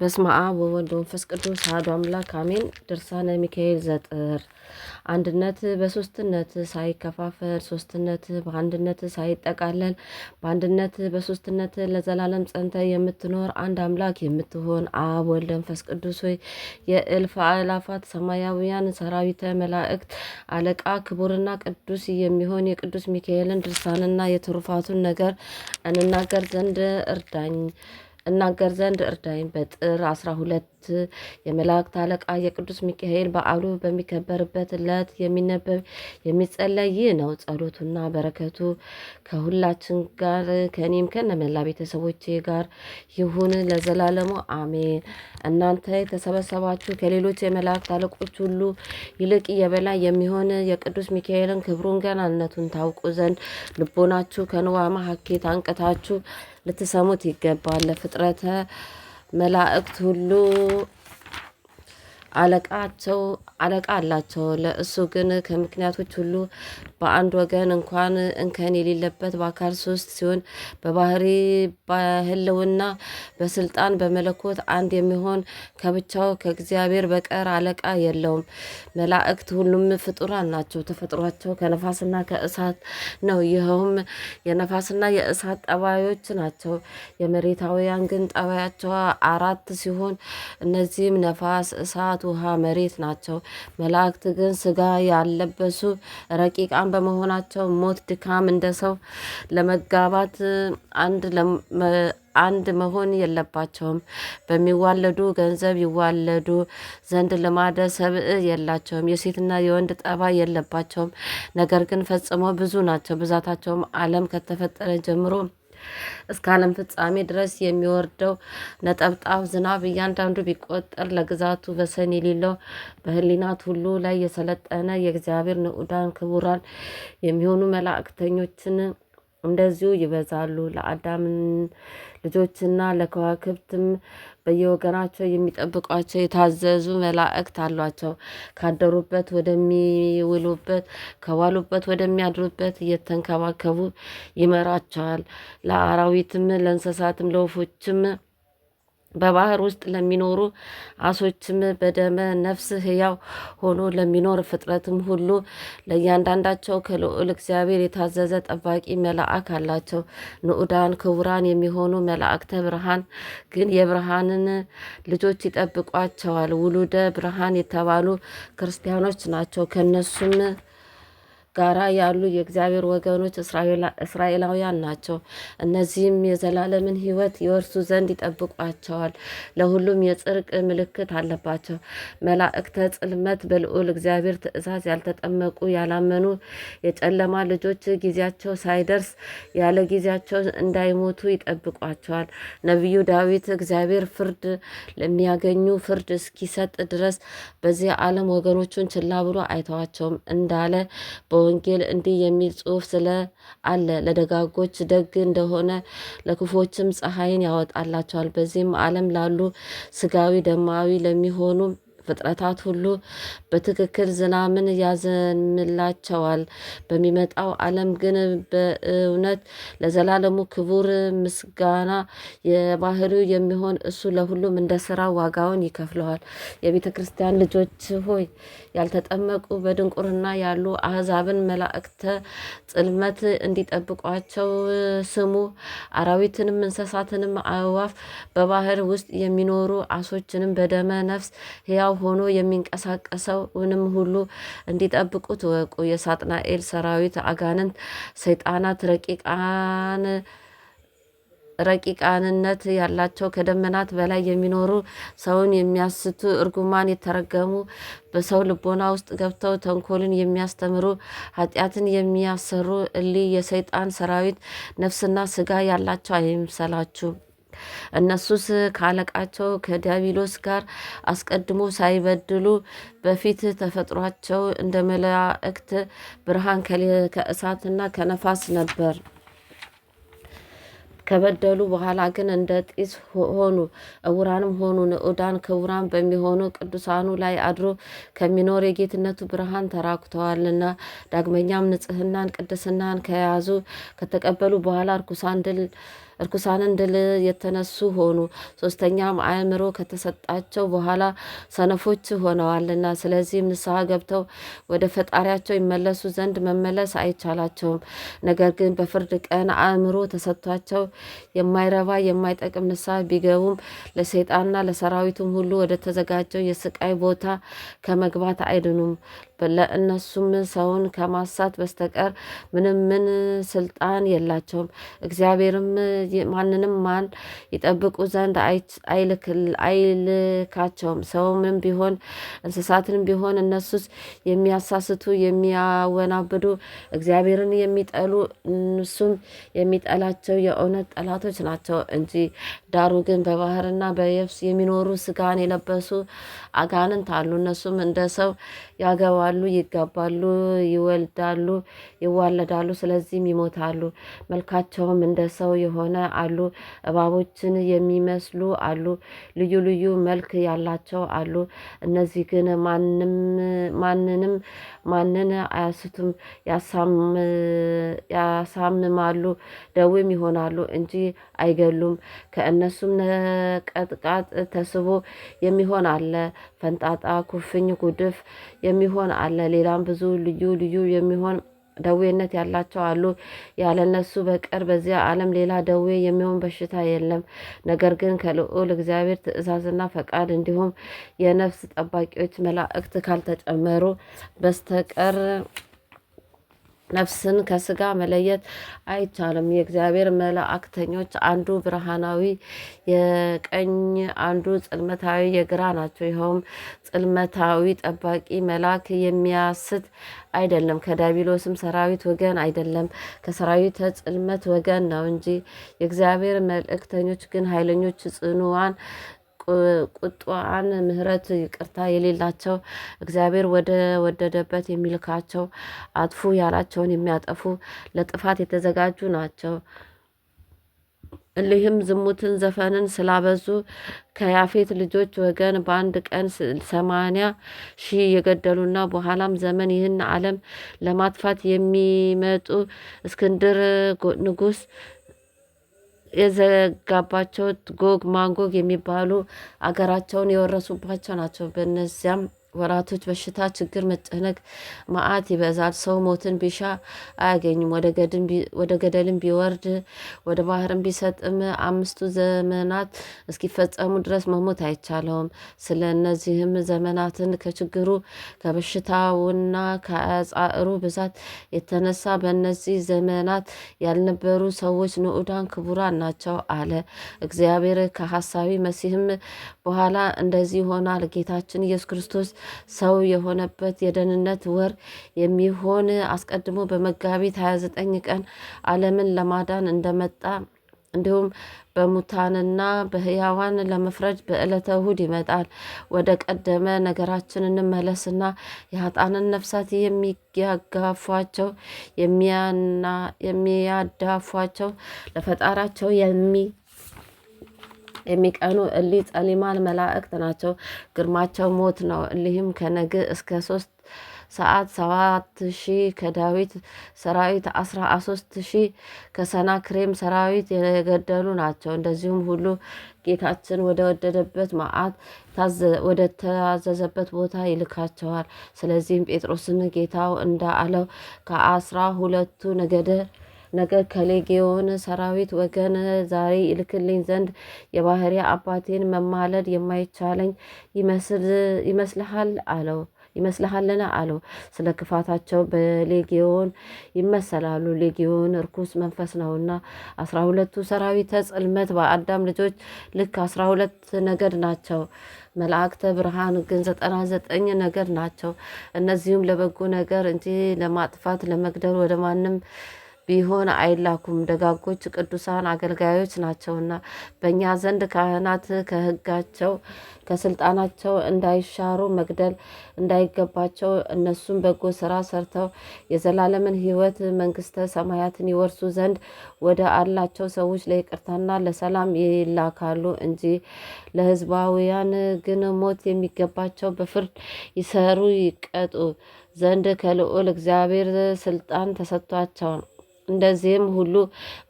በስመ አብ ወወልድ ወመንፈስ ቅዱስ አሐዱ አምላክ አሜን። ድርሳነ ሚካኤል ዘጥር። አንድነት በሶስትነት ሳይከፋፈል፣ ሶስትነት በአንድነት ሳይጠቃለል፣ በአንድነት በሶስትነት ለዘላለም ጸንተ የምትኖር አንድ አምላክ የምትሆን አብ ወልድ መንፈስ ቅዱስ ሆይ የእልፍ አእላፋት ሰማያውያን ሰራዊተ መላእክት አለቃ ክቡርና ቅዱስ የሚሆን የቅዱስ ሚካኤልን ድርሳንና የትሩፋቱን ነገር እናገር ዘንድ እርዳኝ። በጥር 12 የመላእክት አለቃ የቅዱስ ሚካኤል በዓሉ በሚከበርበት ዕለት የሚነበብ የሚጸለይ ይህ ነው። ጸሎቱና በረከቱ ከሁላችን ጋር ከእኔም ከነመላ ቤተሰቦቼ ጋር ይሁን ለዘላለሙ አሜን። እናንተ የተሰበሰባችሁ ከሌሎች የመላእክት አለቆች ሁሉ ይልቅ የበላይ የሚሆን የቅዱስ ሚካኤልን ክብሩን ገናነቱን ታውቁ ዘንድ ልቦናችሁ ከንዋማ ሀኬት አንቅታችሁ ልትሰሙት ይገባል። ለፍጥረተ መላእክት ሁሉ አለቃ አላቸው። ለእሱ ግን ከምክንያቶች ሁሉ በአንድ ወገን እንኳን እንከን የሌለበት በአካል ሶስት ሲሆን በባህሪ በህልውና በስልጣን በመለኮት አንድ የሚሆን ከብቻው ከእግዚአብሔር በቀር አለቃ የለውም። መላእክት ሁሉም ፍጡራን ናቸው። ተፈጥሯቸው ከነፋስና ከእሳት ነው። ይኸውም የነፋስና የእሳት ጠባዮች ናቸው። የመሬታውያን ግን ጠባያቸው አራት ሲሆን እነዚህም ነፋስ፣ እሳት፣ ውሃ፣ መሬት ናቸው። መላእክት ግን ስጋ ያለበሱ ረቂቃን በመሆናቸው ሞት፣ ድካም እንደ ሰው ለመጋባት አንድ መሆን የለባቸውም። በሚዋለዱ ገንዘብ ይዋለዱ ዘንድ ልማደ ሰብእ የላቸውም። የሴትና የወንድ ጠባይ የለባቸውም። ነገር ግን ፈጽሞ ብዙ ናቸው። ብዛታቸውም ዓለም ከተፈጠረ ጀምሮ እስከ ዓለም ፍጻሜ ድረስ የሚወርደው ነጠብጣብ ዝናብ እያንዳንዱ ቢቆጠር ለግዛቱ ወሰን የሌለው በሕሊናት ሁሉ ላይ የሰለጠነ የእግዚአብሔር ንዑዳን ክቡራን የሚሆኑ መላእክተኞችን እንደዚሁ ይበዛሉ። ለአዳም ልጆችና ለከዋክብትም በየወገናቸው የሚጠብቋቸው የታዘዙ መላእክት አሏቸው። ካደሩበት ወደሚውሉበት ከዋሉበት ወደሚያድሩበት እየተንከባከቡ ይመራቸዋል። ለአራዊትም ለእንስሳትም ለወፎችም በባህር ውስጥ ለሚኖሩ አሶችም በደመ ነፍስ ሕያው ሆኖ ለሚኖር ፍጥረትም ሁሉ ለእያንዳንዳቸው ከልዑል እግዚአብሔር የታዘዘ ጠባቂ መልአክ አላቸው። ንዑዳን ክቡራን የሚሆኑ መላእክተ ብርሃን ግን የብርሃንን ልጆች ይጠብቋቸዋል። ውሉደ ብርሃን የተባሉ ክርስቲያኖች ናቸው። ከነሱም ጋራ ያሉ የእግዚአብሔር ወገኖች እስራኤላውያን ናቸው። እነዚህም የዘላለምን ሕይወት ይወርሱ ዘንድ ይጠብቋቸዋል። ለሁሉም የጽድቅ ምልክት አለባቸው። መላእክተ ጽልመት በልዑል እግዚአብሔር ትእዛዝ ያልተጠመቁ ያላመኑ የጨለማ ልጆች ጊዜያቸው ሳይደርስ ያለ ጊዜያቸው እንዳይሞቱ ይጠብቋቸዋል። ነቢዩ ዳዊት እግዚአብሔር ፍርድ ለሚያገኙ ፍርድ እስኪሰጥ ድረስ በዚህ ዓለም ወገኖቹን ችላ ብሎ አይተዋቸውም እንዳለ በወንጌል እንዲህ የሚል ጽሑፍ ስለ አለ። ለደጋጎች ደግ እንደሆነ ለክፎችም ፀሐይን ያወጣላቸዋል። በዚህም ዓለም ላሉ ስጋዊ ደማዊ ለሚሆኑ ፍጥረታት ሁሉ በትክክል ዝናምን ያዘንምላቸዋል። በሚመጣው ዓለም ግን በእውነት ለዘላለሙ ክቡር ምስጋና የባህሪው የሚሆን እሱ ለሁሉም እንደ ስራ ዋጋውን ይከፍለዋል። የቤተ ክርስቲያን ልጆች ሆይ ያልተጠመቁ በድንቁርና ያሉ አሕዛብን መላእክተ ጽልመት እንዲጠብቋቸው ስሙ። አራዊትንም እንስሳትንም አእዋፍ በባህር ውስጥ የሚኖሩ አሶችንም በደመ ነፍስ ሕያው ሆኖ የሚንቀሳቀሰውንም ሁሉ እንዲጠብቁት እወቁ። የሳጥናኤል ሰራዊት አጋንንት ሰይጣናት ረቂቃንነት ያላቸው ከደመናት በላይ የሚኖሩ ሰውን የሚያስቱ እርጉማን የተረገሙ በሰው ልቦና ውስጥ ገብተው ተንኮልን የሚያስተምሩ ኃጢአትን የሚያሰሩ እሊህ የሰይጣን ሰራዊት ነፍስና ስጋ ያላቸው አይምሰላችሁ። እነሱስ ከአለቃቸው ከዲያብሎስ ጋር አስቀድሞ ሳይበድሉ በፊት ተፈጥሯቸው እንደ መላእክት ብርሃን ከእሳትና ከነፋስ ነበር። ከበደሉ በኋላ ግን እንደ ጢስ ሆኑ፣ እውራንም ሆኑ። ንዑዳን ክቡራን በሚሆኑ ቅዱሳኑ ላይ አድሮ ከሚኖር የጌትነቱ ብርሃን ተራኩተዋልና። ዳግመኛም ንጽሕናን ቅድስናን ከያዙ ከተቀበሉ በኋላ ርኩሳን ድል እርኩሳንን ድል የተነሱ ሆኑ። ሶስተኛም አእምሮ ከተሰጣቸው በኋላ ሰነፎች ሆነዋልና፣ ስለዚህም ንስሐ ገብተው ወደ ፈጣሪያቸው ይመለሱ ዘንድ መመለስ አይቻላቸውም። ነገር ግን በፍርድ ቀን አእምሮ ተሰጥቷቸው የማይረባ የማይጠቅም ንስሐ ቢገቡም ለሰይጣንና ለሰራዊቱም ሁሉ ወደ ተዘጋጀው የስቃይ ቦታ ከመግባት አይድኑም። ለእነሱም ሰውን ከማሳት በስተቀር ምን ስልጣን የላቸውም። እግዚአብሔርም ማንንም ማን ይጠብቁ ዘንድ አይልካቸውም። ሰውም ቢሆን እንስሳትንም ቢሆን እነሱስ የሚያሳስቱ የሚያወናብዱ እግዚአብሔርን የሚጠሉ እሱም የሚጠላቸው የእውነት ጠላቶች ናቸው እንጂ። ዳሩ ግን በባህርና በየብስ የሚኖሩ ስጋን የለበሱ አጋንንት አሉ። እነሱም እንደ ሰው ያገባሉ፣ ይጋባሉ፣ ይወልዳሉ፣ ይዋለዳሉ፣ ስለዚህም ይሞታሉ። መልካቸውም እንደ ሰው የሆነ አሉ። እባቦችን የሚመስሉ አሉ። ልዩ ልዩ መልክ ያላቸው አሉ። እነዚህ ግን ማንን አያስቱም፣ ያሳምማሉ፣ ደዌም ይሆናሉ እንጂ አይገሉም። ከእነሱም ነቀጥቃጥ ተስቦ የሚሆን አለ፣ ፈንጣጣ፣ ኩፍኝ፣ ጉድፍ የሚሆን አለ። ሌላም ብዙ ልዩ ልዩ የሚሆን ደዌነት ያላቸው አሉ። ያለነሱ በቀር በዚያ ዓለም ሌላ ደዌ የሚሆን በሽታ የለም። ነገር ግን ከልዑል እግዚአብሔር ትእዛዝና ፈቃድ እንዲሁም የነፍስ ጠባቂዎች መላእክት ካልተጨመሩ በስተቀር ነፍስን ከስጋ መለየት አይቻልም። የእግዚአብሔር መላእክተኞች አንዱ ብርሃናዊ የቀኝ አንዱ ጽልመታዊ የግራ ናቸው። ይኸውም ጽልመታዊ ጠባቂ መልአክ የሚያስት አይደለም፣ ከዲያብሎስም ሰራዊት ወገን አይደለም፣ ከሰራዊተ ጽልመት ወገን ነው እንጂ። የእግዚአብሔር መልእክተኞች ግን ኃይለኞች፣ ጽኑዋን፣ ቁጡዓን፣ ምሕረት ይቅርታ የሌላቸው፣ እግዚአብሔር ወደ ወደደበት የሚልካቸው፣ አጥፉ ያላቸውን የሚያጠፉ፣ ለጥፋት የተዘጋጁ ናቸው። እሊህም ዝሙትን፣ ዘፈንን ስላበዙ ከያፌት ልጆች ወገን በአንድ ቀን 80,000 የገደሉና በኋላም ዘመን ይህን ዓለም ለማጥፋት የሚመጡ እስክንድር ንጉሥ የዘጋባቸው ጎግ ማጎግ የሚባሉ አገራቸውን የወረሱባቸው ናቸው። በእነዚያም ወራቶች በሽታ፣ ችግር፣ መጨነቅ፣ መዓት ይበዛል። ሰው ሞትን ቢሻ አያገኝም። ወደ ገደልም ቢወርድ ወደ ባህርም ቢሰጥም 5 ዘመናት እስኪፈጸሙ ድረስ መሞት አይቻለውም። ስለ እነዚህም ዘመናትን ከችግሩ ከበሽታውና ከአጻዕሩ ብዛት የተነሳ በእነዚህ ዘመናት ያልነበሩ ሰዎች ንዑዳን ክቡራን ናቸው አለ እግዚአብሔር። ከሐሳዊ መሲህም በኋላ እንደዚህ ይሆናል። ጌታችን ኢየሱስ ክርስቶስ ሰው የሆነበት የደህንነት ወር የሚሆን አስቀድሞ በመጋቢት 29 ቀን ዓለምን ለማዳን እንደመጣ እንዲሁም በሙታንና በሕያዋን ለመፍረድ በዕለተ እሁድ ይመጣል። ወደ ቀደመ ነገራችን እንመለስና የኃጥአንን ነፍሳት የሚያጋፏቸው የሚያዳፏቸው ለፈጣራቸው የሚቀኑ እሊህ ጸሊማን መላእክት ናቸው። ግርማቸው ሞት ነው። እሊህም ከነግ እስከ 3 ሰዓት 7,000 ከዳዊት ሰራዊት 13,000 ከሰናክሬም ሰራዊት የገደሉ ናቸው። እንደዚሁም ሁሉ ጌታችን ወደ ወደደበት መዓት ወደ ተያዘዘበት ቦታ ይልካቸዋል። ስለዚህም ጴጥሮስን ጌታው እንዳለው ከ12ቱ ነገድ ከሌጌዮን ሰራዊት ወገን ዛሬ ይልክልኝ ዘንድ የባህሪ አባቴን መማለድ የማይቻለኝ ይመስልሃልን አለው። ስለ ክፋታቸው በሌጌዮን ይመሰላሉ። ሌጌዮን እርኩስ መንፈስ ነውና። 12ቱ ሰራዊተ ጽልመት በአዳም ልጆች ልክ 12 ነገድ ናቸው። መላእክተ ብርሃን ግን 99 ነገድ ናቸው። እነዚሁም ለበጎ ነገር እንጂ ለማጥፋት ለመግደል ወደ ማንም ቢሆን አይላኩም። ደጋጎች ቅዱሳን አገልጋዮች ናቸውና በእኛ ዘንድ ካህናት ከሕጋቸው ከስልጣናቸው እንዳይሻሩ መግደል እንዳይገባቸው እነሱም በጎ ስራ ሰርተው የዘላለምን ሕይወት መንግስተ ሰማያትን ይወርሱ ዘንድ ወደ አላቸው ሰዎች ለይቅርታና ለሰላም ይላካሉ እንጂ ለሕዝባውያን ግን ሞት የሚገባቸው በፍርድ ይሰሩ ይቀጡ ዘንድ ከልዑል እግዚአብሔር ስልጣን ተሰጥቷቸው እንደዚህም ሁሉ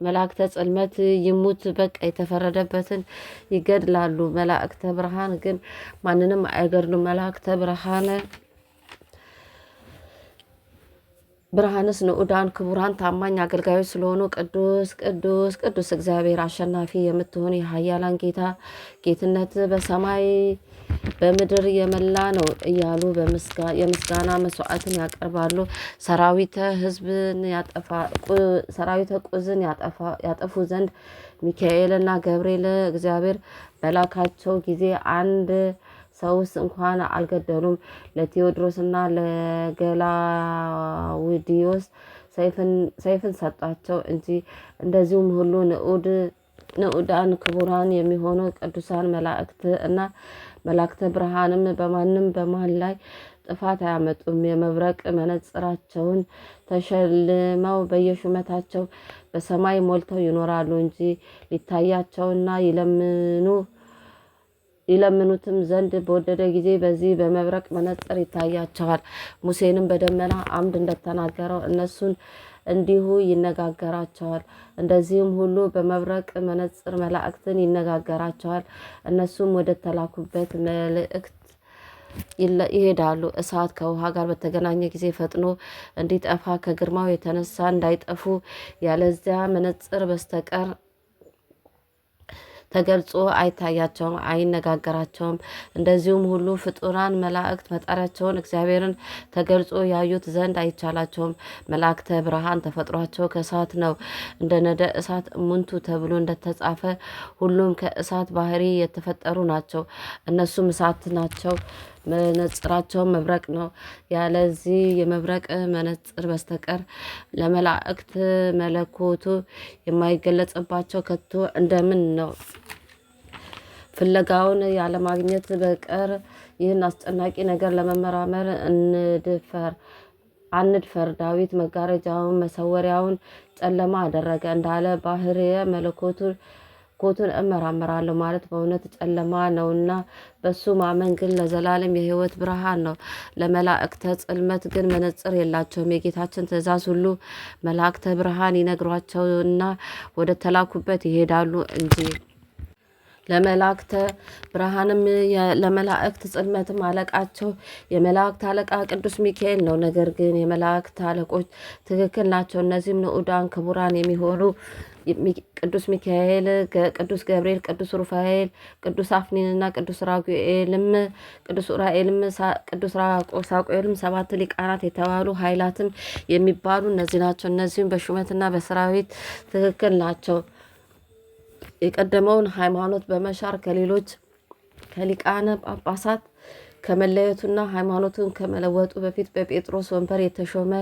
መላእክተ ጽልመት ይሙት በቃ የተፈረደበትን ይገድላሉ። መላእክተ ብርሃን ግን ማንንም አይገድሉም። መላእክተ ብርሃንስ ንዑዳን ክቡራን ታማኝ አገልጋዮች ስለሆኑ ቅዱስ ቅዱስ ቅዱስ እግዚአብሔር አሸናፊ የምትሆን የኃያላን ጌታ ጌትነት በሰማይ በምድር የመላ ነው እያሉ የምስጋና መስዋዕትን ያቀርባሉ። ሰራዊተ ቁዝን ያጠፉ ዘንድ ሚካኤልና ገብርኤል እግዚአብሔር በላካቸው ጊዜ አንድ ሰውስ እንኳን አልገደሉም። ለቴዎድሮስና ለገላውዲዮስ ሰይፍን ሰጣቸው እንጂ። እንደዚሁም ሁሉ ንዑዳን ክቡራን የሚሆኑ ቅዱሳን መላእክት እና መላእክተ ብርሃንም በማን ላይ ጥፋት አያመጡም። የመብረቅ መነጽራቸውን ተሸልመው በየሹመታቸው በሰማይ ሞልተው ይኖራሉ እንጂ ሊታያቸውና ይለምኑትም ዘንድ በወደደ ጊዜ በዚህ በመብረቅ መነጽር ይታያቸዋል። ሙሴንም በደመና አምድ እንደተናገረው እነሱን እንዲሁ ይነጋገራቸዋል። እንደዚህም ሁሉ በመብረቅ መነጽር መላእክትን ይነጋገራቸዋል። እነሱም ወደ ተላኩበት መልእክት ይሄዳሉ። እሳት ከውሃ ጋር በተገናኘ ጊዜ ፈጥኖ እንዲጠፋ ከግርማው የተነሳ እንዳይጠፉ ያለዚያ መነጽር በስተቀር ተገልጾ አይታያቸውም፣ አይነጋገራቸውም። እንደዚሁም ሁሉ ፍጡራን መላእክት ፈጣሪያቸውን እግዚአብሔርን ተገልጾ ያዩት ዘንድ አይቻላቸውም። መላእክተ ብርሃን ተፈጥሯቸው ከእሳት ነው። እንደ ነደ እሳት እሙንቱ ተብሎ እንደተጻፈ ሁሉም ከእሳት ባህሪ የተፈጠሩ ናቸው። እነሱም እሳት ናቸው። መነጽራቸው መብረቅ ነው። ያለዚህ የመብረቅ መነጽር በስተቀር ለመላእክት መለኮቱ የማይገለጽባቸው ከቶ እንደምን ነው? ፍለጋውን ያለማግኘት በቀር ይህን አስጨናቂ ነገር ለመመራመር አንድፈር። ዳዊት መጋረጃውን መሰወሪያውን ጨለማ አደረገ እንዳለ ባህርየ መለኮቱን እመራመራለሁ ማለት በእውነት ጨለማ ነውና፣ በሱ ማመን ግን ለዘላለም የሕይወት ብርሃን ነው። ለመላእክተ ጽልመት ግን መነጽር የላቸውም። የጌታችን ትእዛዝ ሁሉ መላእክተ ብርሃን ይነግሯቸውና ወደ ተላኩበት ይሄዳሉ እንጂ። ለመላእክተ ብርሃንም ለመላእክት ጽልመትም አለቃቸው የመላእክት አለቃ ቅዱስ ሚካኤል ነው። ነገር ግን የመላእክት አለቆች ትክክል ናቸው። እነዚህም ንዑዳን ክቡራን የሚሆኑ ቅዱስ ሚካኤል፣ ቅዱስ ገብርኤል፣ ቅዱስ ሩፋኤል፣ ቅዱስ አፍኒንና ቅዱስ ራጉኤልም ቅዱስ ኡራኤልም ቅዱስ ሳቁኤልም 7 ሊቃናት የተባሉ ኃይላትም የሚባሉ እነዚህ ናቸው። እነዚህም በሹመትና በሰራዊት ትክክል ናቸው። የቀደመውን ሃይማኖት በመሻር ከሌሎች ከሊቃነ ጳጳሳት ከመለየቱና ሃይማኖቱን ከመለወጡ በፊት በጴጥሮስ ወንበር የተሾመ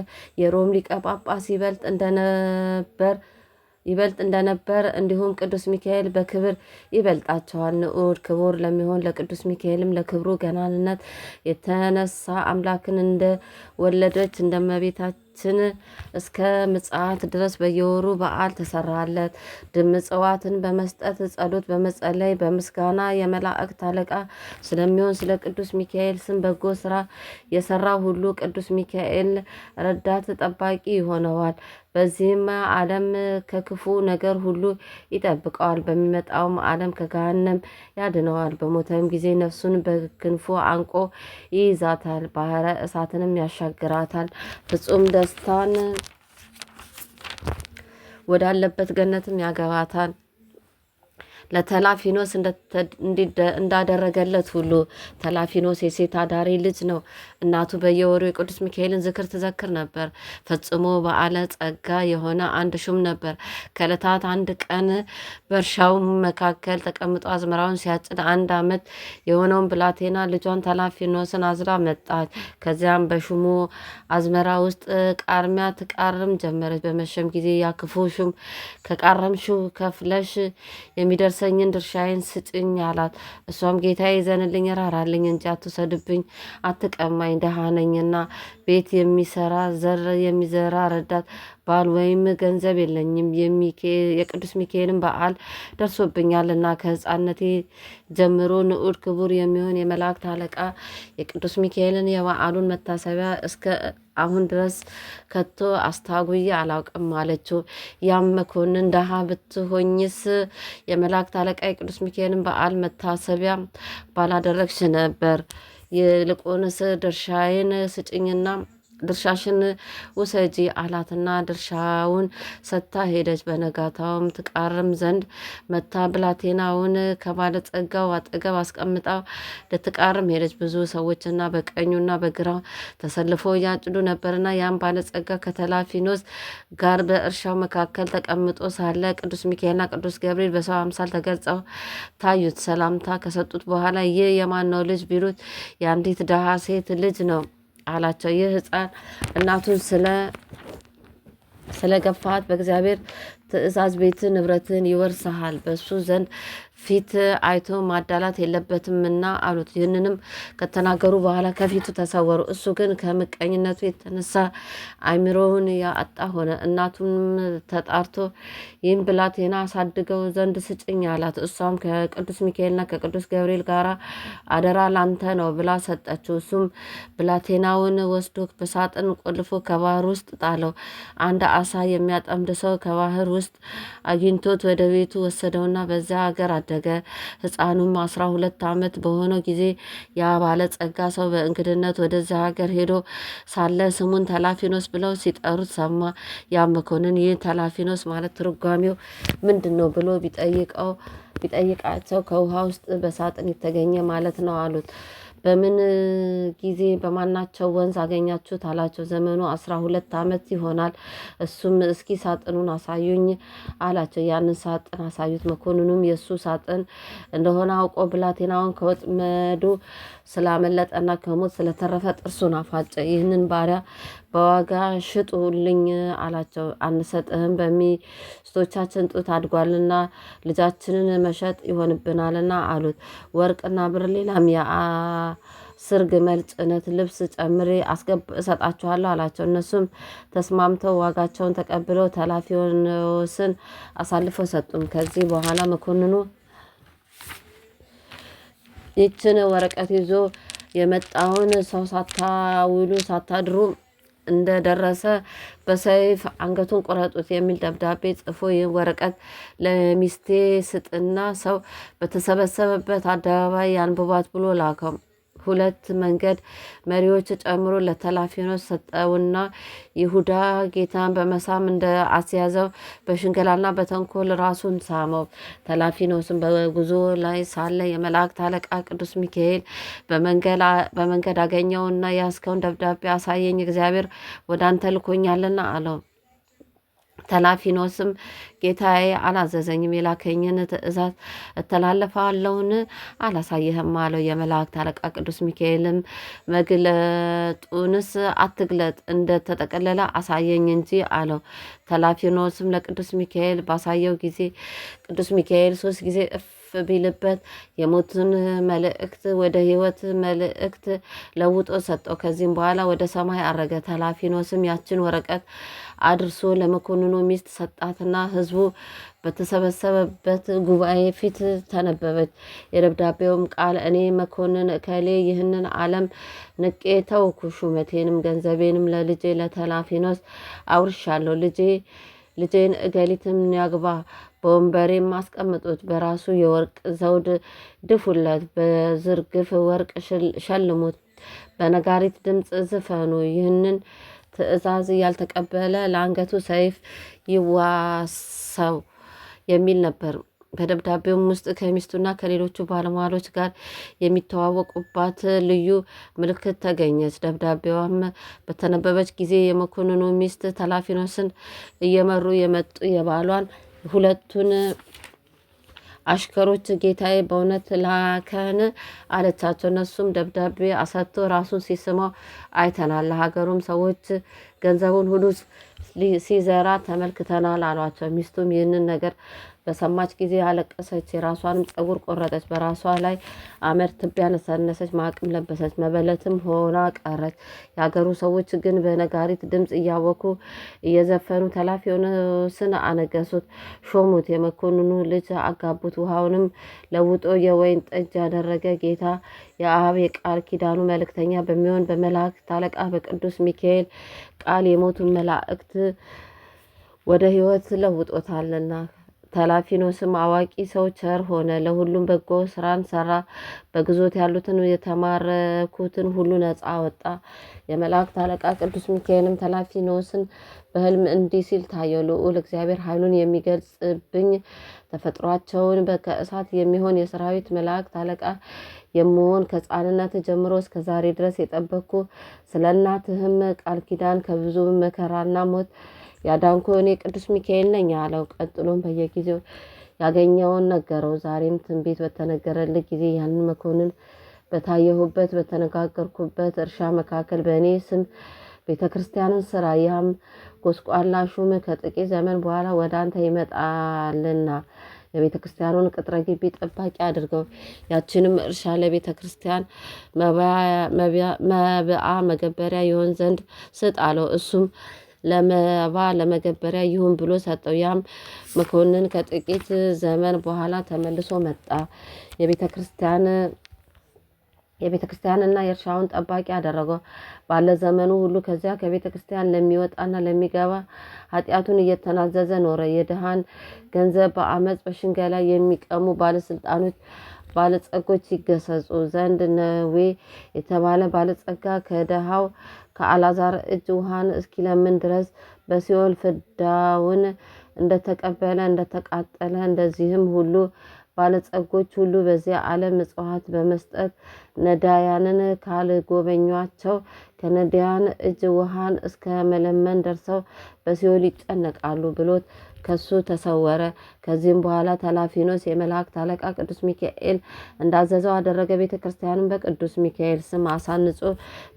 የሮም ሊቀ ጳጳስ ይበልጥ እንደነበር እንዲሁም ቅዱስ ሚካኤል በክብር ይበልጣቸዋል። ንዑድ ክቡር ለሚሆን ለቅዱስ ሚካኤልም ለክብሩ ገናንነት የተነሳ አምላክን እንደ ወለደች እንደመቤታችን እስከ ምጽአት ድረስ በየወሩ በዓል ተሰራለት። ድምጽዋትን በመስጠት ጸሎት በመጸለይ በምስጋና የመላእክት አለቃ ስለሚሆን ስለ ቅዱስ ሚካኤል ስም በጎ ስራ የሰራ ሁሉ ቅዱስ ሚካኤል ረዳት ጠባቂ ይሆነዋል። በዚህም ዓለም ከክፉ ነገር ሁሉ ይጠብቀዋል። በሚመጣውም ዓለም ከገሃነም ያድነዋል። በሞተም ጊዜ ነፍሱን በክንፉ አንቆ ይይዛታል። ባህረ እሳትንም ያሻግራታል። ፍጹም ደስታን ወዳለበት ገነትም ያገባታል። ለተላፊኖስ እንዳደረገለት ሁሉ ተላፊኖስ የሴት አዳሪ ልጅ ነው። እናቱ በየወሩ የቅዱስ ሚካኤልን ዝክር ትዘክር ነበር። ፈጽሞ በዓለ ጸጋ የሆነ አንድ ሹም ነበር። ከዕለታት አንድ ቀን በእርሻው መካከል ተቀምጦ አዝመራውን ሲያጭድ 1 ዓመት የሆነውን ብላቴና ልጇን ተላፊኖስን አዝላ መጣች። ከዚያም በሹሙ አዝመራ ውስጥ ቃርሚያ ትቃርም ጀመረች። በመሸም ጊዜ ያክፉ ሹም ከቃረምሽው ከፍለሽ የሚደርሰኝን ድርሻዬን ስጭኝ አላት። እሷም ጌታዬ ይዘንልኝ ራራልኝ እንጂ አትውሰድብኝ፣ አትቀማኝ፣ ደሃ ነኝና ቤት የሚሰራ ዘር የሚዘራ ረዳት ባል ወይም ገንዘብ የለኝም። የቅዱስ ሚካኤልን በዓል ደርሶብኛልና ከሕፃንነቴ ጀምሮ ንዑድ ክቡር የሚሆን የመላእክት አለቃ የቅዱስ ሚካኤልን የበዓሉን መታሰቢያ እስከ አሁን ድረስ ከቶ አስታጉዬ አላውቅም አለችው። ያም መኮንን ደሃ ብትሆኝስ የመላእክት አለቃ የቅዱስ ሚካኤልን በዓል መታሰቢያ ባላደረግሽ ነበር። ይልቁንስ ድርሻዬን ስጭኝና ድርሻሽን ውሰጂ አላትና ድርሻውን ሰጥታ ሄደች። በነጋታውም ትቃርም ዘንድ መታ ብላቴናውን ከባለጸጋው አጠገብ አስቀምጣ ልትቃርም ሄደች። ብዙ ሰዎችና በቀኙና በግራው ተሰልፈው ያጭዱ ነበርና ያን ባለጸጋ ከተላፊኖስ ጋር በእርሻው መካከል ተቀምጦ ሳለ ቅዱስ ሚካኤልና ቅዱስ ገብርኤል በሰው አምሳል ተገልጸው ታዩት። ሰላምታ ከሰጡት በኋላ ይህ የማን ነው ልጅ ቢሉት የአንዲት ድሃ ሴት ልጅ ነው አላቸው። ይህ ሕፃን እናቱን ስለገፋት በእግዚአብሔር ትእዛዝ ቤት ንብረትን ይወርስሃል፣ በሱ ዘንድ ፊት አይቶ ማዳላት የለበትምና አሉት። ይህንንም ከተናገሩ በኋላ ከፊቱ ተሰወሩ። እሱ ግን ከምቀኝነቱ የተነሳ አእምሮውን ያጣ ሆነ። እናቱም ተጣርቶ ይህን ብላቴና አሳድገው ዘንድ ስጭኝ አላት። እሷም ከቅዱስ ሚካኤልና ከቅዱስ ገብርኤል ጋር አደራ ላንተ ነው ብላ ሰጠችው። እሱም ብላቴናውን ወስዶ በሳጥን ቆልፎ ከባህር ውስጥ ጣለው። አንድ አሳ የሚያጠምድ ሰው ከባህር ውስጥ አግኝቶት ወደ ቤቱ ወሰደውና በዚያ ሀገር አደገ። ሕፃኑም 12 ዓመት በሆነው ጊዜ ያ ባለጸጋ ሰው በእንግድነት ወደዚያ ሀገር ሄዶ ሳለ ስሙን ተላፊኖስ ብለው ሲጠሩት ሰማ። ያ መኮንን ይህ ተላፊኖስ ማለት ትርጓሜው ምንድን ነው ብሎ ቢጠይቃቸው ከውሃ ውስጥ በሳጥን የተገኘ ማለት ነው አሉት። በምን ጊዜ በማናቸው ወንዝ አገኛችሁት አላቸው። ዘመኑ 12 ዓመት ይሆናል። እሱም እስኪ ሳጥኑን አሳዩኝ አላቸው። ያንን ሳጥን አሳዩት። መኮንኑም የእሱ ሳጥን እንደሆነ አውቆ ብላቴናውን ከወጥመዱ ስላመለጠና ከሞት ስለተረፈ ጥርሱን አፋጨ። ይህንን ባሪያ በዋጋ ሽጡልኝ አላቸው። አንሰጥህም፣ በሚስቶቻችን ጡት አድጓልና ልጃችንን መሸጥ ይሆንብናልና አሉት። ወርቅና ብር ሌላም የአስር ግመል ጭነት ልብስ ጨምሬ እሰጣችኋለሁ አላቸው። እነሱም ተስማምተው ዋጋቸውን ተቀብለው ተላፊኖስን አሳልፈው ሰጡም። ከዚህ በኋላ መኮንኑ ይችን ወረቀት ይዞ የመጣውን ሰው ሳታውሉ ሳታድሩ እንደደረሰ በሰይፍ አንገቱን ቁረጡት የሚል ደብዳቤ ጽፎ ይህ ወረቀት ለሚስቴ ስጥና ሰው በተሰበሰበበት አደባባይ ያንብባት ብሎ ላከው። 2 መንገድ መሪዎች ጨምሮ ለተላፊኖስ ሰጠውና ይሁዳ ጌታን በመሳም እንደ አስያዘው በሽንገላና በተንኮል ራሱን ሳመው። ተላፊኖስም በጉዞ ላይ ሳለ የመላእክት አለቃ ቅዱስ ሚካኤል በመንገድ አገኘውና ያስከውን ደብዳቤ አሳየኝ፣ እግዚአብሔር ወደ አንተ ልኮኛልና አለው። ተላፊኖስም ጌታዬ አላዘዘኝም፣ የላከኝን ትእዛዝ እተላለፋለሁን? አላሳየህም አለው። የመላእክት አለቃ ቅዱስ ሚካኤልም መግለጡንስ አትግለጥ፣ እንደተጠቀለለ አሳየኝ እንጂ አለው። ተላፊኖስም ለቅዱስ ሚካኤል ባሳየው ጊዜ ቅዱስ ሚካኤል 3 ጊዜ እፍ ቢልበት የሞትን መልእክት ወደ ሕይወት መልእክት ለውጦ ሰጠው። ከዚህም በኋላ ወደ ሰማይ አረገ። ተላፊኖስም ያችን ወረቀት አድርሶ ለመኮንኑ ሚስት ሰጣትና ሕዝቡ በተሰበሰበበት ጉባኤ ፊት ተነበበች። የደብዳቤውም ቃል እኔ መኮንን እከሌ ይህንን ዓለም ንቄ ተውኩ፣ ሹመቴንም ገንዘቤንም ለልጄ ለተላፊኖስ አውርሻለሁ። ልጄን እገሊትም ያግባ፣ በወንበሬም አስቀምጡት፣ በራሱ የወርቅ ዘውድ ድፉለት፣ በዝርግፍ ወርቅ ሸልሙት፣ በነጋሪት ድምፅ ዝፈኑ። ይህንን ትእዛዝ ያልተቀበለ ለአንገቱ ሰይፍ ይዋሰው የሚል ነበር። በደብዳቤውም ውስጥ ከሚስቱና ከሌሎቹ ባለሟሎች ጋር የሚተዋወቁባት ልዩ ምልክት ተገኘች። ደብዳቤዋም በተነበበች ጊዜ የመኮንኑ ሚስት ተላፊኖስን እየመሩ የመጡ የባሏን 2ቱን አሽከሮች ጌታዬ በእውነት ላከን አለቻቸው። እነሱም ደብዳቤ አሰጥቶ ራሱን ሲስመው አይተናል፣ ለሀገሩም ሰዎች ገንዘቡን ሁሉ ሲዘራ ተመልክተናል አሏቸው። ሚስቱም ይህንን ነገር በሰማች ጊዜ አለቀሰች፣ የራሷንም ፀጉር ቆረጠች፣ በራሷ ላይ አመድ ትቢያ ነሰነሰች፣ ማቅም ለበሰች፣ መበለትም ሆና ቀረች። የአገሩ ሰዎች ግን በነጋሪት ድምፅ እያወኩ እየዘፈኑ ተላፊኖስን አነገሱት፣ ሾሙት፣ የመኮንኑ ልጅ አጋቡት። ውሃውንም ለውጦ የወይን ጠጅ ያደረገ ጌታ የአብ የቃል ኪዳኑ መልእክተኛ በሚሆን በመላእክት አለቃ በቅዱስ ሚካኤል ቃል የሞቱን መላእክት ወደ ሕይወት ለውጦታልና። ተላፊኖስም አዋቂ ሰው ቸር ሆነ፣ ለሁሉም በጎ ስራን ሰራ። በግዞት ያሉትን የተማረኩትን ሁሉ ነፃ አወጣ። የመላእክት አለቃ ቅዱስ ሚካኤልም ተላፊኖስን በሕልም እንዲህ ሲል ታየው። ልዑል እግዚአብሔር ኃይሉን የሚገልጽብኝ ተፈጥሯቸውን ከእሳት የሚሆን የሰራዊት መላእክት አለቃ የምሆን ከሕፃንነት ጀምሮ እስከ ዛሬ ድረስ የጠበቅኩ ስለ እናትህም ቃል ኪዳን ከብዙ መከራና ሞት ያዳንኩ እኔ ቅዱስ ሚካኤል ነኝ አለው። ቀጥሎም በየጊዜው ያገኘውን ነገረው። ዛሬም ትንቢት በተነገረልህ ጊዜ ያንን መኮንን በታየሁበት በተነጋገርኩበት እርሻ መካከል በእኔ ስም ቤተ ክርስቲያንን ስራ። ያም ጎስቋላ ሹም ከጥቂት ዘመን በኋላ ወደ አንተ ይመጣልና የቤተ ክርስቲያኑን ቅጥረ ግቢ ጠባቂ አድርገው። ያችንም እርሻ ለቤተ ክርስቲያን መብአ መገበሪያ ይሆን ዘንድ ስጥ አለው። እሱም ለመባ ለመገበሪያ ይሁን ብሎ ሰጠው። ያም መኮንን ከጥቂት ዘመን በኋላ ተመልሶ መጣ። የቤተ ክርስቲያንና የእርሻውን ጠባቂ አደረገው። ባለ ዘመኑ ሁሉ ከዚያ ከቤተ ክርስቲያን ለሚወጣና ለሚገባ ኃጢአቱን እየተናዘዘ ኖረ። የድሃን ገንዘብ በአመፅ በሽንገላ የሚቀሙ ባለጸጎች ይገሰጹ ዘንድ ነዌ የተባለ ባለጸጋ ከድሃው ከአልዓዛር እጅ ውሃን እስኪለምን ድረስ በሲኦል ፍዳውን እንደተቀበለ እንደተቃጠለ፣ እንደዚህም ሁሉ ባለጸጎች ሁሉ በዚያ ዓለም ምጽዋት በመስጠት ነዳያንን ካልጎበኟቸው ከነዳያን እጅ ውሃን እስከ መለመን ደርሰው በሲኦል ይጨነቃሉ ብሎት ከሱ ተሰወረ። ከዚህም በኋላ ተላፊኖስ የመላእክት አለቃ ቅዱስ ሚካኤል እንዳዘዘው አደረገ። ቤተ ክርስቲያንም በቅዱስ ሚካኤል ስም አሳንጾ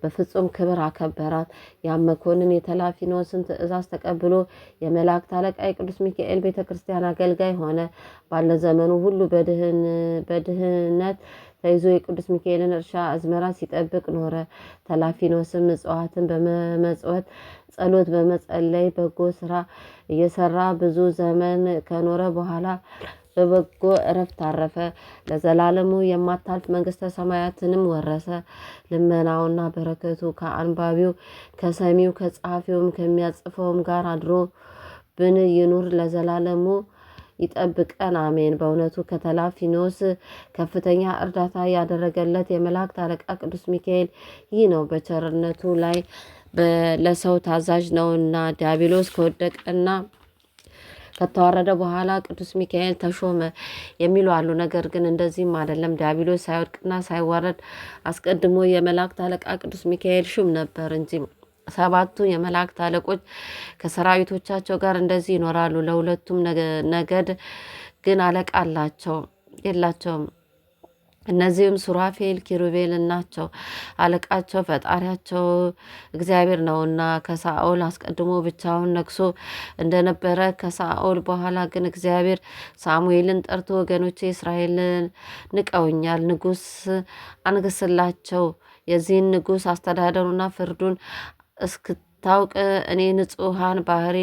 በፍጹም ክብር አከበራት። ያም መኮንን የተላፊኖስን ትእዛዝ ተቀብሎ የመላእክት አለቃ የቅዱስ ሚካኤል ቤተ ክርስቲያን አገልጋይ ሆነ። ባለ ዘመኑ ሁሉ በድህነት ተይዞ የቅዱስ ሚካኤልን እርሻ አዝመራ ሲጠብቅ ኖረ። ተላፊኖስም ምጽዋትን በመመጽወት ጸሎት በመጸለይ በጎ ስራ እየሰራ ብዙ ዘመን ከኖረ በኋላ በበጎ እረፍት አረፈ። ለዘላለሙ የማታልፍ መንግስተ ሰማያትንም ወረሰ። ልመናውና በረከቱ ከአንባቢው ከሰሚው ከጸሐፊውም ከሚያጽፈውም ጋር አድሮ ብን ይኑር ለዘላለሙ ይጠብቀን አሜን። በእውነቱ ከተላፊኖስ ከፍተኛ እርዳታ ያደረገለት የመላእክት አለቃ ቅዱስ ሚካኤል ይህ ነው። በቸርነቱ ላይ ለሰው ታዛዥ ነውና ዲያብሎስ ከወደቀና ከተዋረደ በኋላ ቅዱስ ሚካኤል ተሾመ የሚሉ አሉ። ነገር ግን እንደዚህም አይደለም። ዲያብሎስ ሳይወድቅና ሳይዋረድ አስቀድሞ የመላእክት አለቃ ቅዱስ ሚካኤል ሹም ነበር እንጂ። ሰባቱ የመላእክት አለቆች ከሰራዊቶቻቸው ጋር እንደዚህ ይኖራሉ። ለሁለቱም ነገድ ግን አለቃ የላቸውም። እነዚህም ሱራፌል ኪሩቤል ናቸው። አለቃቸው ፈጣሪያቸው እግዚአብሔር ነውና ከሳኦል አስቀድሞ ብቻውን ነግሶ እንደነበረ ከሳኦል በኋላ ግን እግዚአብሔር ሳሙኤልን ጠርቶ ወገኖቼ እስራኤልን ንቀውኛል፣ ንጉሥ አንግስላቸው፣ የዚህን ንጉሥ አስተዳደሩና ፍርዱን እስክታውቅ እኔ ንጹሐን ባህሪ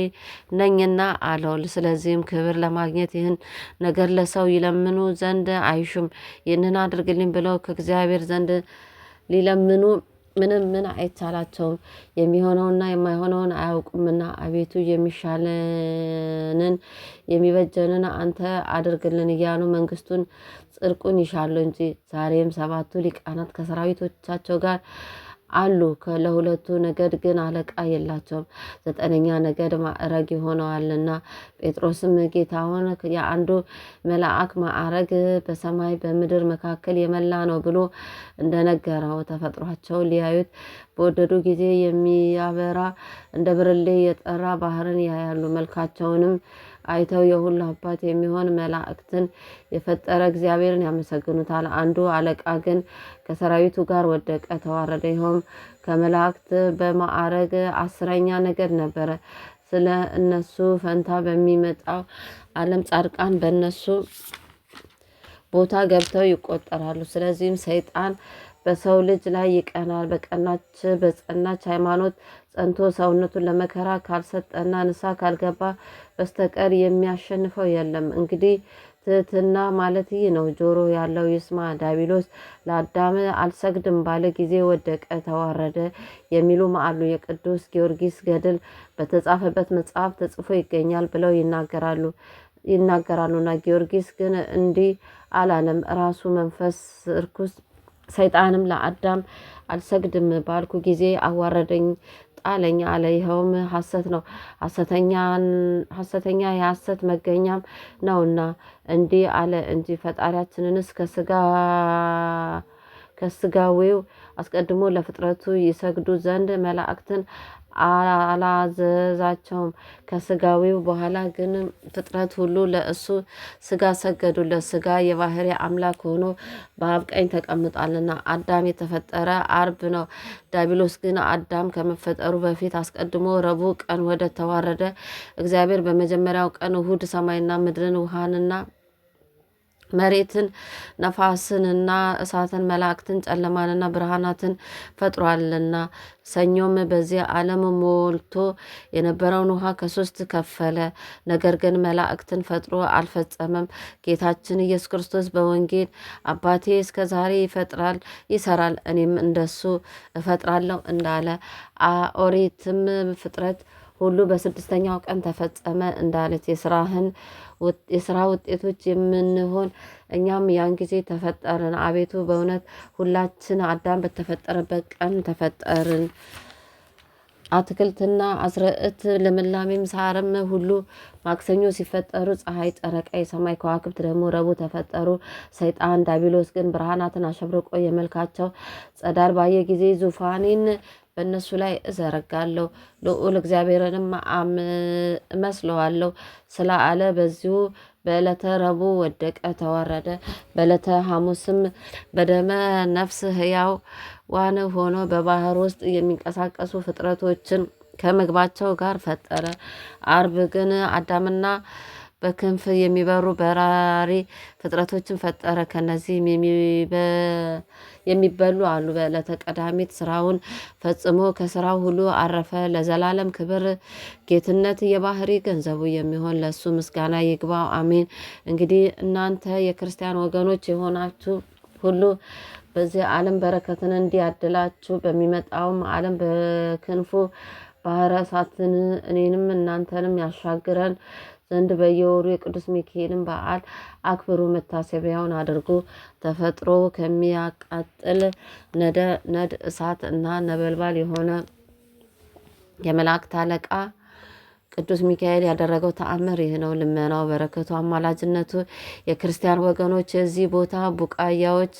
ነኝና አለው። ስለዚህም ክብር ለማግኘት ይህን ነገር ለሰው ይለምኑ ዘንድ አይሹም። ይህንን አድርግልኝ ብለው ከእግዚአብሔር ዘንድ ሊለምኑ ምን አይቻላቸውም። የሚሆነውና የማይሆነውን አያውቁምና አቤቱ የሚሻለንን የሚበጀንን አንተ አድርግልን እያሉ መንግስቱን ጽድቁን ይሻሉ እንጂ። ዛሬም ሰባቱ ሊቃናት ከሰራዊቶቻቸው ጋር አሉ። ለሁለቱ ነገድ ግን አለቃ የላቸውም። 9ኛ ነገድ ማዕረግ ይሆነዋልና። ጴጥሮስም ጌታ ሆነ የአንዱ መልአክ ማዕረግ በሰማይ በምድር መካከል የመላ ነው ብሎ እንደነገረው ተፈጥሯቸው ሊያዩት በወደዱ ጊዜ የሚያበራ እንደ ብርሌ የጠራ ባህርን ያያሉ። መልካቸውንም አይተው የሁሉ አባት የሚሆን መላእክትን የፈጠረ እግዚአብሔርን ያመሰግኑታል። አንዱ አለቃ ግን ከሰራዊቱ ጋር ወደቀ፣ ተዋረደ። ይኸውም ከመላእክት በማዕረግ 10ኛ ነገድ ነበረ። ስለ እነሱ ፈንታ በሚመጣው ዓለም ጻድቃን በእነሱ ቦታ ገብተው ይቆጠራሉ። ስለዚህም ሰይጣን በሰው ልጅ ላይ ይቀናል። በጸናች ሃይማኖት ጸንቶ ሰውነቱን ለመከራ ካልሰጠና ንስሐ ካልገባ በስተቀር የሚያሸንፈው የለም። እንግዲህ ትህትና ማለት ይህ ነው። ጆሮ ያለው ይስማ። ዲያብሎስ ለአዳም አልሰግድም ባለ ጊዜ ወደቀ፣ ተዋረደ የሚሉም አሉ። የቅዱስ ጊዮርጊስ ገድል በተጻፈበት መጽሐፍ ተጽፎ ይገኛል ብለው ይናገራሉና ጊዮርጊስ ግን እንዲህ አላለም። ራሱ መንፈስ ርኩስ ሰይጣንም ለአዳም አልሰግድም ባልኩ ጊዜ አዋረደኝ፣ ጣለኝ አለ። ይኸውም ሐሰት ነው፣ ሐሰተኛ የሐሰት መገኛም ነውና እንዲህ አለ እንጂ ፈጣሪያችንንስ ከስጋዌው አስቀድሞ ለፍጥረቱ ይሰግዱ ዘንድ መላእክትን አላዘዛቸውም። ከስጋዊው በኋላ ግን ፍጥረት ሁሉ ለእሱ ስጋ ሰገዱለት። ስጋ የባህሪ አምላክ ሆኖ በአብ ቀኝ ተቀምጧልና። አዳም የተፈጠረ አርብ ነው። ዲያብሎስ ግን አዳም ከመፈጠሩ በፊት አስቀድሞ ረቡዕ ቀን ወደ ተዋረደ እግዚአብሔር በመጀመሪያው ቀን እሁድ ሰማይና ምድርን ውሃንና መሬትን ነፋስንና እሳትን መላእክትን ጨለማንና ብርሃናትን ፈጥሯልና። ሰኞም በዚህ ዓለም ሞልቶ የነበረውን ውሃ ከሶስት ከፈለ። ነገር ግን መላእክትን ፈጥሮ አልፈጸመም። ጌታችን ኢየሱስ ክርስቶስ በወንጌል አባቴ እስከ ዛሬ ይሰራል፣ እኔም እንደሱ እፈጥራለሁ እንዳለ፣ ኦሪትም ፍጥረት ሁሉ በስድስተኛው ቀን ተፈጸመ እንዳለች የስራ ውጤቶች የምንሆን እኛም ያን ጊዜ ተፈጠርን። አቤቱ በእውነት ሁላችን አዳም በተፈጠረበት ቀን ተፈጠርን። አትክልትና አዝርዕት ልምላሜም ሳርም ሁሉ ማክሰኞ ሲፈጠሩ ፀሐይ፣ ጨረቃ፣ የሰማይ ከዋክብት ደግሞ ረቡዕ ተፈጠሩ። ሰይጣን ዲያብሎስ ግን ብርሃናትን አሸብርቆ የመልካቸው ጸዳል ባየ ጊዜ ዙፋኔን በእነሱ ላይ እዘረጋለሁ፣ ልዑል እግዚአብሔርንም እመስለዋለሁ ስላለ በዚሁ በዕለተ ረቡዕ ወደቀ፣ ተዋረደ። በዕለተ ሐሙስም በደመ ነፍስ ሕያዋን ሆኖ በባህር ውስጥ የሚንቀሳቀሱ ፍጥረቶችን ከምግባቸው ጋር ፈጠረ። አርብ ግን አዳምና በክንፍ የሚበሩ በራሪ ፍጥረቶችን ፈጠረ። ከነዚህም የሚበሉ አሉ። በዕለተ ቀዳሚት ስራውን ፈጽሞ ከስራው ሁሉ አረፈ። ለዘላለም ክብር ጌትነት የባህሪ ገንዘቡ የሚሆን ለሱ ምስጋና ይግባው፣ አሜን። እንግዲህ እናንተ የክርስቲያን ወገኖች የሆናችሁ ሁሉ በዚህ ዓለም በረከትን እንዲያድላችሁ በሚመጣውም ዓለም በክንፉ ባህረ እሳትን እኔንም እናንተንም ያሻግረን ዘንድ በየወሩ የቅዱስ ሚካኤልን በዓል አክብሩ፣ መታሰቢያውን አድርጉ። ተፈጥሮ ከሚያቃጥል ነድ እሳት እና ነበልባል የሆነ የመላእክት አለቃ ቅዱስ ሚካኤል ያደረገው ተአምር ይህ ነው። ልመናው፣ በረከቱ፣ አማላጅነቱ የክርስቲያን ወገኖች የዚህ ቦታ ቡቃያዎች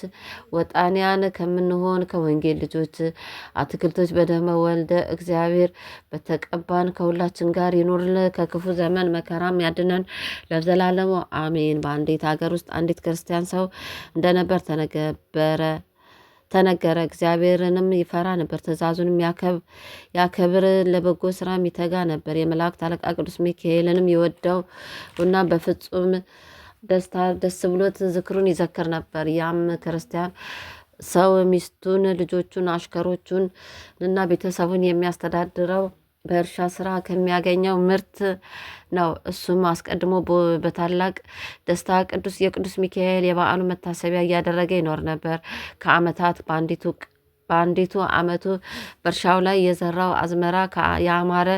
ወጣንያን ከምንሆን ከወንጌል ልጆች አትክልቶች በደመ ወልደ እግዚአብሔር በተቀባን ከሁላችን ጋር ይኑርል። ከክፉ ዘመን መከራም ያድነን ለዘላለሙ አሜን። በአንዲት ሀገር ውስጥ አንዲት ክርስቲያን ሰው እንደነበር ተነገረ። እግዚአብሔርንም ይፈራ ነበር፣ ትእዛዙንም ያከብር፣ ለበጎ ስራ ይተጋ ነበር። የመላእክት አለቃ ቅዱስ ሚካኤልንም ይወደው እና በፍጹም ደስ ብሎት ዝክሩን ይዘክር ነበር። ያም ክርስቲያን ሰው ሚስቱን፣ ልጆቹን፣ አሽከሮቹን እና ቤተሰቡን የሚያስተዳድረው በእርሻ ስራ ከሚያገኘው ምርት ነው። እሱም አስቀድሞ በታላቅ ደስታ የቅዱስ ሚካኤል የበዓሉ መታሰቢያ እያደረገ ይኖር ነበር። ከዓመታት በአንዲቱ ዓመቱ በእርሻው ላይ የዘራው አዝመራ ያማረ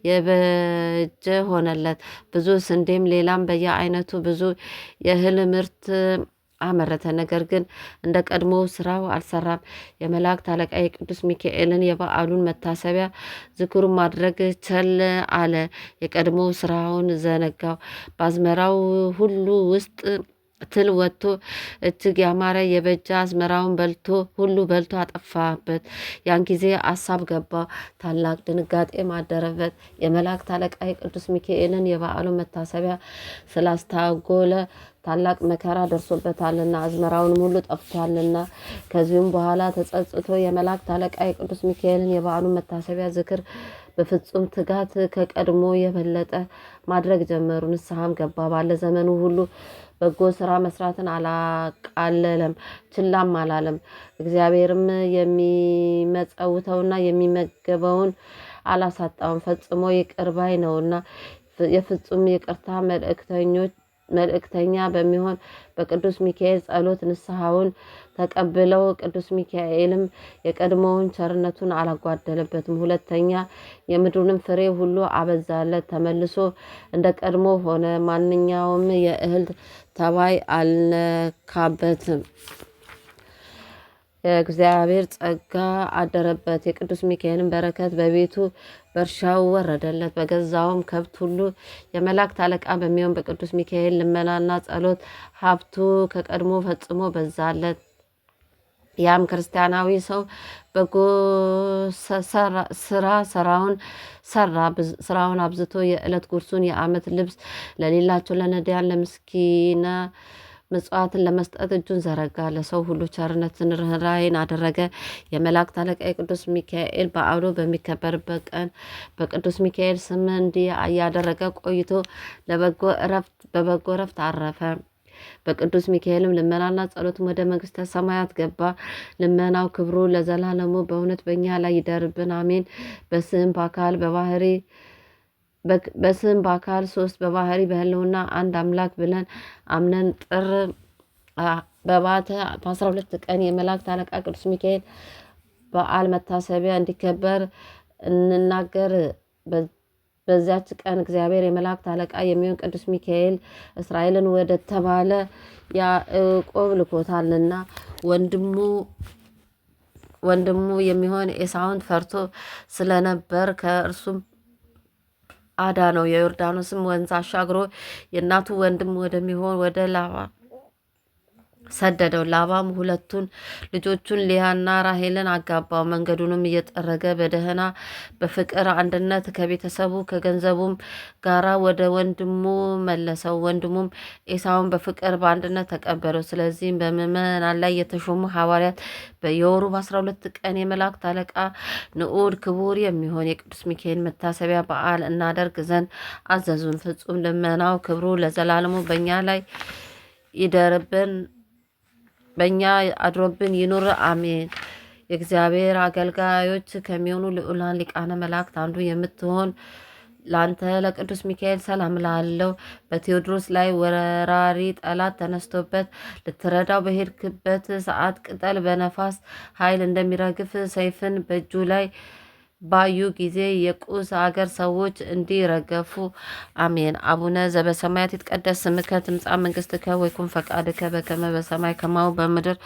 የበጀ ሆነለት። ብዙ ስንዴም ሌላም በየአይነቱ ብዙ የእህል ምርት አመረተ። ነገር ግን እንደ ቀድሞ ስራው አልሰራም። የመላእክት አለቃ የቅዱስ ሚካኤልን የበዓሉን መታሰቢያ ዝክሩን ማድረግ ቸል አለ። የቀድሞ ስራውን ዘነጋው። በአዝመራው ሁሉ ውስጥ ትል ወጥቶ እጅግ ያማረ የበጃ አዝመራውን ሁሉ በልቶ አጠፋበት። ያን ጊዜ አሳብ ገባው፣ ታላቅ ድንጋጤ ማደረበት። የመላእክት አለቃ የቅዱስ ሚካኤልን የበዓሉን መታሰቢያ ስላስታጎለ ታላቅ መከራ ደርሶበታልና አዝመራውን ሁሉ ጠፍቷልና። ከዚሁም በኋላ ተጸጽቶ የመላእክት አለቃ የቅዱስ ሚካኤልን የበዓሉን መታሰቢያ ዝክር በፍጹም ትጋት ከቀድሞ የበለጠ ማድረግ ጀመሩ። ንስሐም ገባ። ባለ ዘመኑ ሁሉ በጎ ስራ መስራትን አላቃለለም፣ ችላም አላለም። እግዚአብሔርም የሚመጸውተውና የሚመገበውን አላሳጣውም። ፈጽሞ ይቅር ባይ ነውና የፍጹም ይቅርታ መልእክተኛ በሚሆን በቅዱስ ሚካኤል ጸሎት ንስሐውን ተቀብለው ቅዱስ ሚካኤልም የቀድሞውን ቸርነቱን አላጓደለበትም። ሁለተኛ የምድሩንም ፍሬ ሁሉ አበዛለት። ተመልሶ እንደ ቀድሞ ሆነ። ማንኛውም የእህል ተባይ አልነካበትም። የእግዚአብሔር ጸጋ አደረበት። የቅዱስ ሚካኤልን በረከት በቤቱ በእርሻው ወረደለት። በገዛውም ከብት ሁሉ የመላእክት አለቃ በሚሆን በቅዱስ ሚካኤል ልመናና ጸሎት ሀብቱ ከቀድሞ ፈጽሞ በዛለት። ያም ክርስቲያናዊ ሰው በጎ ስራውን አብዝቶ የዕለት ጉርሱን የዓመት ልብስ ለሌላቸው ለነዳያን ለምስኪና ምጽዋትን ለመስጠት እጁን ዘረጋ። ለሰው ሁሉ ቸርነትን ርኅራኄን አደረገ። የመላእክት አለቃ የቅዱስ ሚካኤል በዓሉ በሚከበርበት ቀን በቅዱስ ሚካኤል ስም እንዲህ እያደረገ ቆይቶ በበጎ እረፍት አረፈ። በቅዱስ ሚካኤልም ልመናና ጸሎትም ወደ መንግስተ ሰማያት ገባ። ልመናው ክብሩ ለዘላለሙ በእውነት በእኛ ላይ ይደርብን፣ አሜን። በስም በአካል ሶስት በባህሪ በህልውና አንድ አምላክ ብለን አምነን ጥር በባተ 12 ቀን የመላእክት አለቃ ቅዱስ ሚካኤል በዓል መታሰቢያ እንዲከበር እንናገር። በዚያች ቀን እግዚአብሔር የመላእክት አለቃ የሚሆን ቅዱስ ሚካኤል እስራኤልን ወደ ተባለ ያዕቆብ ልኮታልና ወንድሙ የሚሆን ኤሳውን ፈርቶ ስለነበር ከእርሱም አዳነው። የዮርዳኖስም ወንዝ አሻግሮ የእናቱ ወንድም ወደሚሆን ወደ ላባ ሰደደው። ላባም ሁለቱን ልጆቹን ሊያና ራሄልን አጋባው። መንገዱንም እየጠረገ በደህና በፍቅር አንድነት ከቤተሰቡ ከገንዘቡም ጋራ ወደ ወንድሙ መለሰው። ወንድሙም ኤሳውን በፍቅር በአንድነት ተቀበለው። ስለዚህም በምዕመናን ላይ የተሾሙ ሐዋርያት በየወሩ በ12 ቀን የመላእክት አለቃ ንዑድ ክቡር የሚሆን የቅዱስ ሚካኤል መታሰቢያ በዓል እናደርግ ዘንድ አዘዙን። ፍጹም ልመናው ክብሩ ለዘላለሙ በእኛ ላይ ይደርብን፣ በእኛ አድሮብን ይኑር፣ አሜን። የእግዚአብሔር አገልጋዮች ከሚሆኑ ልዑላን ሊቃነ መላእክት አንዱ የምትሆን ለአንተ ለቅዱስ ሚካኤል ሰላም ላለው በቴዎድሮስ ላይ ወራሪ ጠላት ተነስቶበት ልትረዳው በሄድክበት ሰዓት ቅጠል በነፋስ ኃይል እንደሚረግፍ ሰይፍን በእጁ ላይ ባዩ ጊዜ የቁስ አገር ሰዎች እንዲረገፉ፣ አሜን። አቡነ ዘበሰማያት ይትቀደስ ስምከ ትምጻእ መንግስትከ ወይኩን ፈቃድከ በከመ በሰማይ ከማሁ በምድር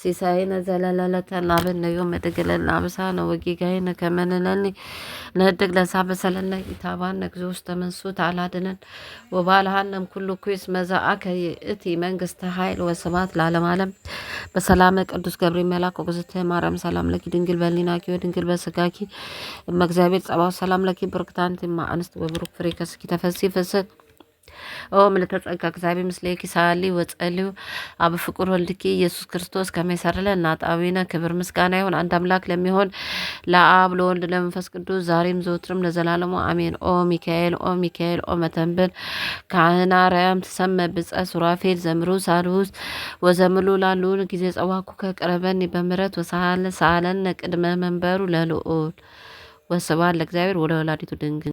ሲሳየነ ዘለለዕለትነ ሀበነ ዮም ወኅድግ ለነ አበሳነ ወጌጋየነ ከመ ንሕነኒ ንኅድግ ለዘአበሰለነ ኢታብአነ እግዚኦ ውስተ መንሱት አላድነን ወባልሐነ እምኩሉ ኩይስ መዛአከ ይእቲ መንግስተ ኃይል ወስብሐት ለዓለመ ዓለም። በሰላመ ቅዱስ ገብርኤል መልአክ ወግዝእትየ ማርያም ሰላም ለኪ ድንግል በሕሊናኪ ወድንግል በሥጋኪ እመ እግዚአብሔር ጸባኦት ሰላም ለኪ ብርክት አንቲ እም አንስት ወብሩክ ፍሬ ከርስኪ ተፈሥሒ ፍስሕት ኦ ምልዕተ ጸጋ እግዚአብሔር ምስሌኪ ሳሊ ወጸልዩ አብ ፍቁር ወልድኪ ኢየሱስ ክርስቶስ ከመ ይሠረይ ለነ ኃጣውኢነ ክብር ምስጋና ይሁን አንድ አምላክ ለሚሆን ለአብ ለወልድ ለመንፈስ ቅዱስ ዛሬም ዘወትርም ለዘላለሙ አሜን። ኦ ሚካኤል ኦ ሚካኤል ኦ መተንብል ካህና አርያም ትሰመ ብፀ ሱራፌል ዘምሩ ሳልሁስ ወዘምሉ ላሉ ጊዜ ጸዋኩ ከቅረበኒ በምሕረት ወሳለ ሳለነ ቅድመ መንበሩ ለልዑል ወስብሐት ለእግዚአብሔር ወለወላዲቱ ድንግል